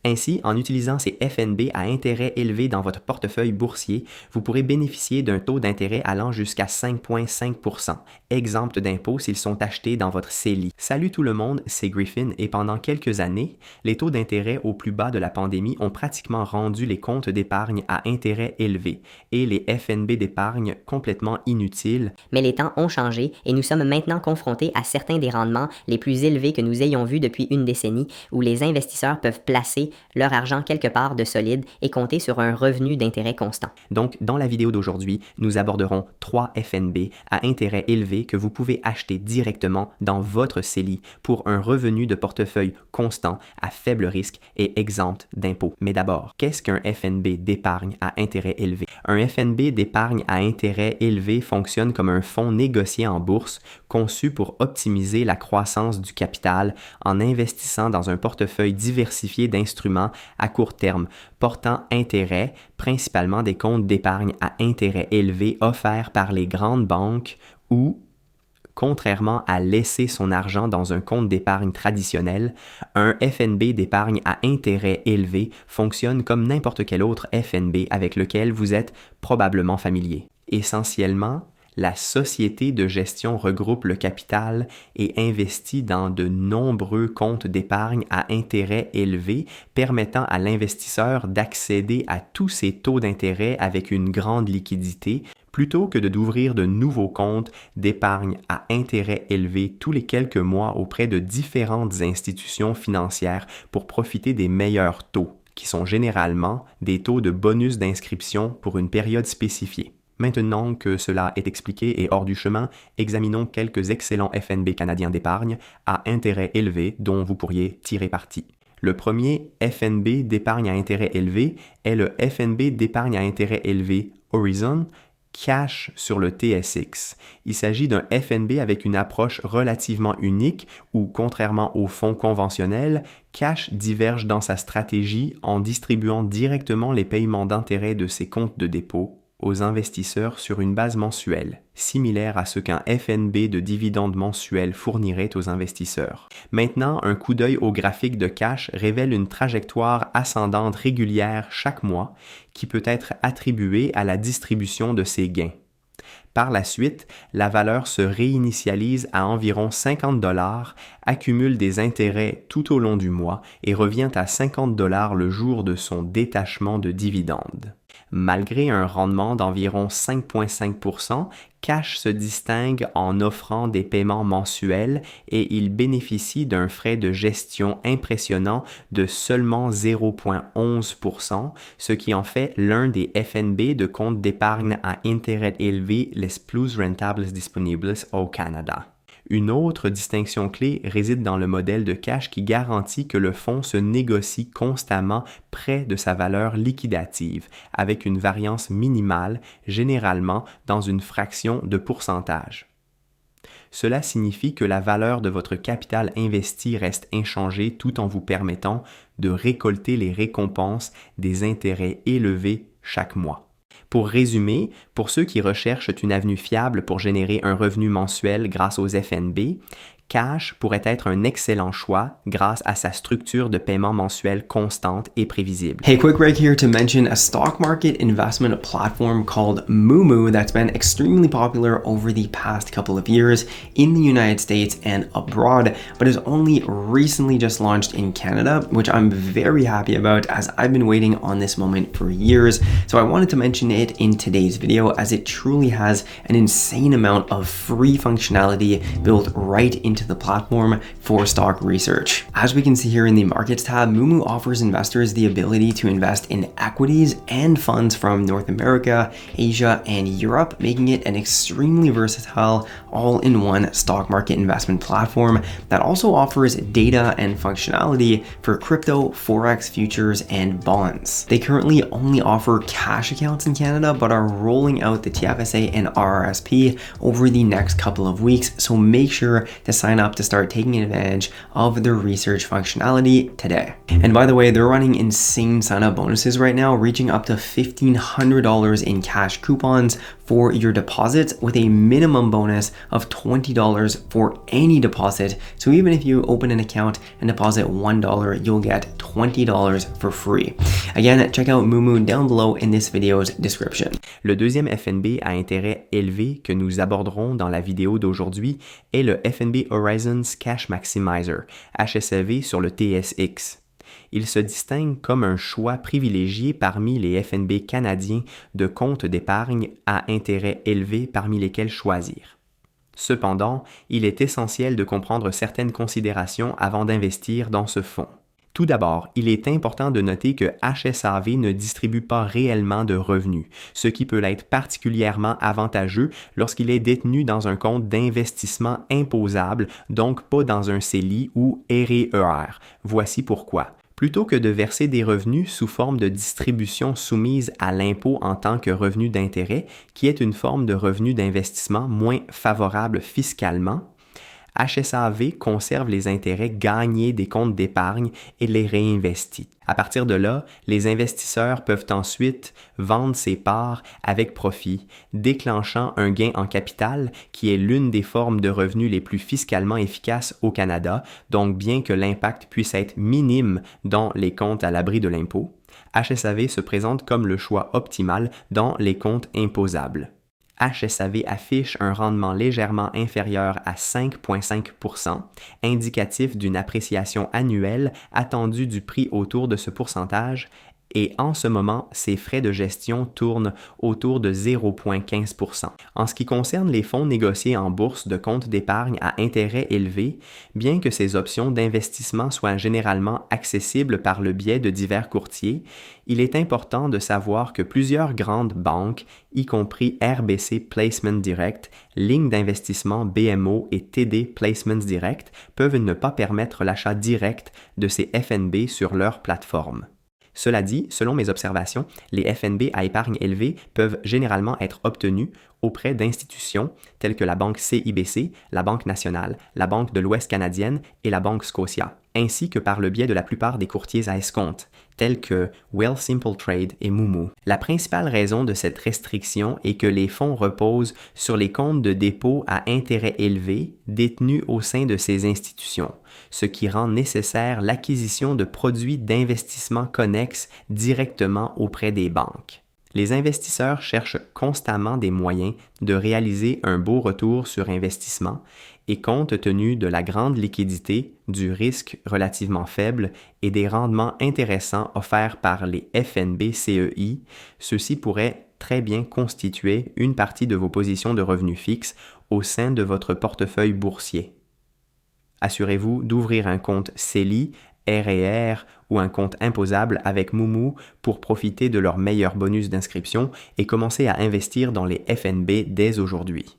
Ainsi, en utilisant ces FNB à intérêt élevé dans votre portefeuille boursier, vous pourrez bénéficier d'un taux d'intérêt allant jusqu'à 5,5%, exempt d'impôt s'ils sont achetés dans votre CELI. Salut tout le monde, c'est Griffin et pendant quelques années, les taux d'intérêt au plus bas de la pandémie ont pratiquement rendu les comptes d'épargne à intérêt élevé et les FNB d'épargne complètement inutiles. Mais les temps ont changé et nous sommes maintenant confrontés à certains des rendements les plus élevés que nous ayons vus depuis une décennie où les investisseurs peuvent placer leur argent quelque part de solide et compter sur un revenu d'intérêt constant. Donc, dans la vidéo d'aujourd'hui, nous aborderons 3 FNB à intérêt élevé que vous pouvez acheter directement dans votre CELI pour un revenu de portefeuille constant à faible risque et exempt d'impôt. Mais d'abord, qu'est-ce qu'un FNB d'épargne à intérêt élevé? Un FNB d'épargne à intérêt élevé fonctionne comme un fonds négocié en bourse conçu pour optimiser la croissance du capital en investissant dans un portefeuille diversifié d'instruments à court terme, portant intérêt, principalement des comptes d'épargne à intérêt élevé offerts par les grandes banques ou, contrairement à laisser son argent dans un compte d'épargne traditionnel, un FNB d'épargne à intérêt élevé fonctionne comme n'importe quel autre FNB avec lequel vous êtes probablement familier. Essentiellement, la société de gestion regroupe le capital et investit dans de nombreux comptes d'épargne à intérêt élevé, permettant à l'investisseur d'accéder à tous ces taux d'intérêt avec une grande liquidité, plutôt que d'ouvrir de nouveaux comptes d'épargne à intérêt élevé tous les quelques mois auprès de différentes institutions financières pour profiter des meilleurs taux, qui sont généralement des taux de bonus d'inscription pour une période spécifiée. Maintenant que cela est expliqué et hors du chemin, examinons quelques excellents FNB canadiens d'épargne à intérêt élevé dont vous pourriez tirer parti. Le premier FNB d'épargne à intérêt élevé est le FNB d'épargne à intérêt élevé Horizon, Cash sur le TSX. Il s'agit d'un FNB avec une approche relativement unique où, contrairement aux fonds conventionnels, Cash diverge dans sa stratégie en distribuant directement les paiements d'intérêt de ses comptes de dépôt aux investisseurs sur une base mensuelle, similaire à ce qu'un FNB de dividendes mensuels fournirait aux investisseurs. Maintenant, un coup d'œil au graphique de Cash révèle une trajectoire ascendante régulière chaque mois qui peut être attribuée à la distribution de ses gains. Par la suite, la valeur se réinitialise à environ 50 $, accumule des intérêts tout au long du mois et revient à 50 $ le jour de son détachement de dividendes. Malgré un rendement d'environ 5,5%, Cash se distingue en offrant des paiements mensuels et il bénéficie d'un frais de gestion impressionnant de seulement 0,11%, ce qui en fait l'un des FNB de comptes d'épargne à intérêt élevé les plus rentables disponibles au Canada. Une autre distinction clé réside dans le modèle de Cash qui garantit que le fonds se négocie constamment près de sa valeur liquidative, avec une variance minimale, généralement dans une fraction de pourcentage. Cela signifie que la valeur de votre capital investi reste inchangée tout en vous permettant de récolter les récompenses des intérêts élevés chaque mois. Pour résumer, pour ceux qui recherchent une avenue fiable pour générer un revenu mensuel grâce aux FNB, Cash pourrait être un excellent choix grâce à sa structure de paiement mensuel constante et prévisible. Hey, quick break here to mention a stock market investment platform called Moomoo that's been extremely popular over the past couple of years in the United States and abroad, but has only recently just launched in Canada, which I'm very happy about as I've been waiting on this moment for years. So I wanted to mention it in today's video as it truly has an insane amount of free functionality built right into the platform for stock research. As we can see here in the Markets tab, Moomoo offers investors the ability to invest in equities and funds from North America, Asia, and Europe, making it an extremely versatile all-in-one stock market investment platform that also offers data and functionality for crypto, forex, futures, and bonds. They currently only offer cash accounts in Canada, but are rolling out the TFSA and RRSP over the next couple of weeks, so make sure to sign sign up to start taking advantage of their research functionality today. And by the way, they're running insane sign-up bonuses right now, reaching up to $1,500 in cash coupons for your deposits with a minimum bonus of $20 for any deposit. So even if you open an account and deposit $1, you'll get $20 for free. Again, check out Moomoo down below in this video's description. Le deuxième FNB à intérêt élevé que nous aborderons dans la vidéo d'aujourd'hui est le FNB Horizons Cash Maximizer, HSAV sur le TSX. Il se distingue comme un choix privilégié parmi les FNB canadiens de comptes d'épargne à intérêt élevé parmi lesquels choisir. Cependant, il est essentiel de comprendre certaines considérations avant d'investir dans ce fonds. Tout d'abord, il est important de noter que HSAV ne distribue pas réellement de revenus, ce qui peut être particulièrement avantageux lorsqu'il est détenu dans un compte d'investissement imposable, donc pas dans un CELI ou REER. Voici pourquoi. Plutôt que de verser des revenus sous forme de distribution soumise à l'impôt en tant que revenu d'intérêt, qui est une forme de revenu d'investissement moins favorable fiscalement, HSAV conserve les intérêts gagnés des comptes d'épargne et les réinvestit. À partir de là, les investisseurs peuvent ensuite vendre ces parts avec profit, déclenchant un gain en capital qui est l'une des formes de revenus les plus fiscalement efficaces au Canada, donc bien que l'impact puisse être minime dans les comptes à l'abri de l'impôt, HSAV se présente comme le choix optimal dans les comptes imposables. HSAV affiche un rendement légèrement inférieur à 5,5%, indicatif d'une appréciation annuelle attendue du prix autour de ce pourcentage, et en ce moment, ses frais de gestion tournent autour de 0,15%. En ce qui concerne les fonds négociés en bourse de comptes d'épargne à intérêt élevé, bien que ces options d'investissement soient généralement accessibles par le biais de divers courtiers, il est important de savoir que plusieurs grandes banques, y compris RBC Placement Direct, Ligne d'investissement BMO et TD Placements Direct, peuvent ne pas permettre l'achat direct de ces FNB sur leur plateforme. Cela dit, selon mes observations, les FNB à épargne élevée peuvent généralement être obtenus auprès d'institutions telles que la Banque CIBC, la Banque nationale, la Banque de l'Ouest canadienne et la Banque Scotia, ainsi que par le biais de la plupart des courtiers à escompte, tels que Wealthsimple Trade et Moomoo. La principale raison de cette restriction est que les fonds reposent sur les comptes de dépôt à intérêt élevé détenus au sein de ces institutions, ce qui rend nécessaire l'acquisition de produits d'investissement connexes directement auprès des banques. Les investisseurs cherchent constamment des moyens de réaliser un beau retour sur investissement et compte tenu de la grande liquidité, du risque relativement faible et des rendements intéressants offerts par les FNB CEI, ceux-ci pourraient très bien constituer une partie de vos positions de revenus fixes au sein de votre portefeuille boursier. Assurez-vous d'ouvrir un compte CELI, REER ou un compte imposable avec Moomoo pour profiter de leurs meilleurs bonus d'inscription et commencer à investir dans les FNB dès aujourd'hui.